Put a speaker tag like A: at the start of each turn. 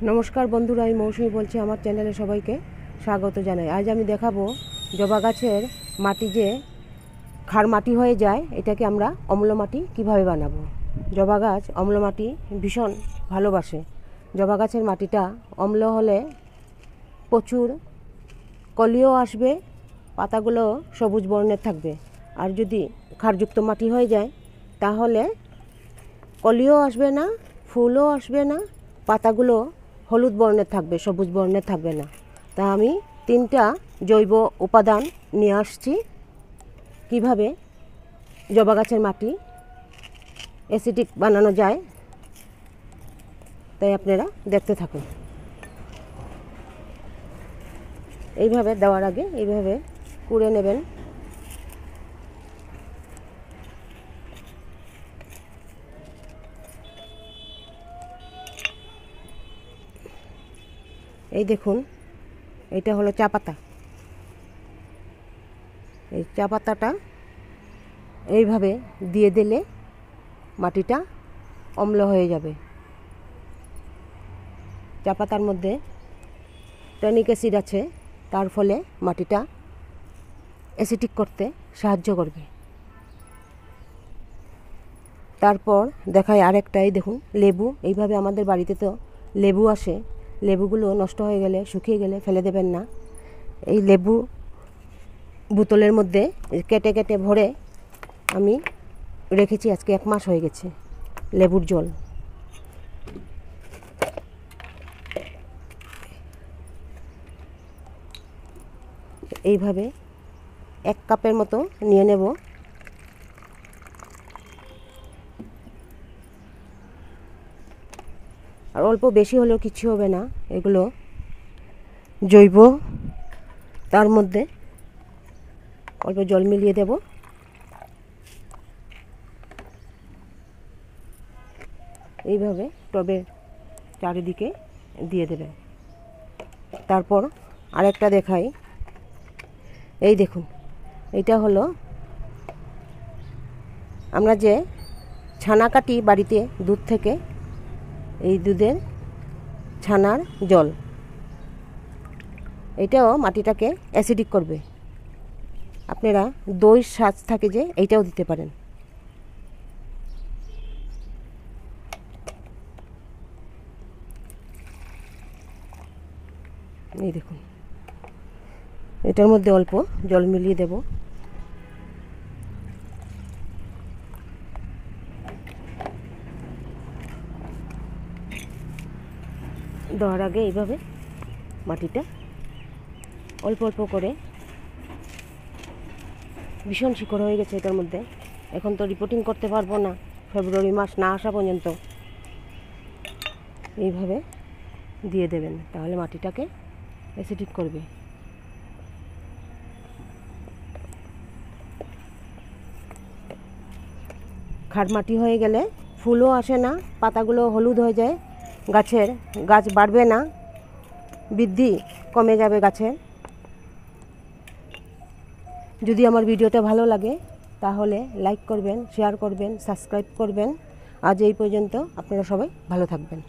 A: নমস্কার বন্ধুরা, আমি মৌসুমী বলছি। আমার চ্যানেলে সবাইকে স্বাগত জানাই। আজ আমি দেখাবো জবা গাছের মাটি যে ক্ষার মাটি হয়ে যায়, এটাকে আমরা অম্ল মাটি কিভাবে বানাবো। জবা গাছ অম্ল মাটি ভীষণ ভালোবাসে। জবা গাছের মাটিটা অম্ল হলে প্রচুর কলিও আসবে, পাতাগুলো সবুজ বর্ণের থাকবে। আর যদি ক্ষারযুক্ত মাটি হয়ে যায় তাহলে কলিও আসবে না, ফুলও আসবে না, পাতাগুলো হলুদ বর্ণের থাকবে, সবুজ বর্ণের থাকবে না। তা আমি 3টা জৈব উপাদান নিয়ে আসছি কিভাবে জবা গাছের মাটি অ্যাসিডিক বানানো যায়, তাই আপনারা দেখতে থাকুন। এইভাবে দেওয়ার আগে এইভাবে কুড়ে নেবেন। এই দেখুন, এটা হলো চা পাতা। এই চা পাতাটা এইভাবে দিয়ে দিলে মাটিটা অম্ল হয়ে যাবে। চা পাতার মধ্যে টনিক অ্যাসিড আছে, তার ফলে মাটিটা অ্যাসিডিক করতে সাহায্য করবে। তারপর দেখায় আরেকটাই, দেখুন লেবু। এইভাবে আমাদের বাড়িতে তো লেবু আসে, লেবুগুলো নষ্ট হয়ে গেলে, শুকিয়ে গেলে ফেলে দেবেন না। এই লেবু বোতলের মধ্যে কেটে কেটে ভরে আমি রেখেছি, আজকে 1 মাস হয়ে গেছে। লেবুর জল এইভাবে 1 কাপের মতো নিয়ে নেব। আর অল্প বেশি হলেও কিছু হবে না, এগুলো জৈব। তার মধ্যে অল্প জল মিলিয়ে দেব। এইভাবে টবের চারিদিকে দিয়ে দেবেন। তারপর আরেকটা দেখাই। এই দেখুন, এটা হলো আমরা যে ছানা কাটি বাড়িতে দুধ থেকে, এই দুধের ছানার জল, এটাও মাটিটাকে অ্যাসিডিক করবে। আপনারা দই সাজ থাকে যে, এইটাও দিতে পারেন। এই দেখুন, এটার মধ্যে অল্প জল মিলিয়ে দেব। দেওয়ার আগে এইভাবে মাটিটা অল্প অল্প করে, ভীষণ শিকড় হয়ে গেছে এটার মধ্যে। এখন তো রিপোর্টিং করতে পারবো না, ফেব্রুয়ারি মাস না আসা পর্যন্ত। এইভাবে দিয়ে দেবেন, তাহলে মাটিটাকে অ্যাসিডিক করবে। ক্ষার মাটি হয়ে গেলে ফুলও আসে না, পাতাগুলো হলুদ হয়ে যায়, গাছ বাড়বে না, বৃদ্ধি কমে যাবে গাছের। যদি আমার ভিডিওটা ভালো লাগে তাহলে লাইক করবেন, শেয়ার করবেন, সাবস্ক্রাইব করবেন। আজ এই পর্যন্ত, আপনারা সবাই ভালো থাকবেন।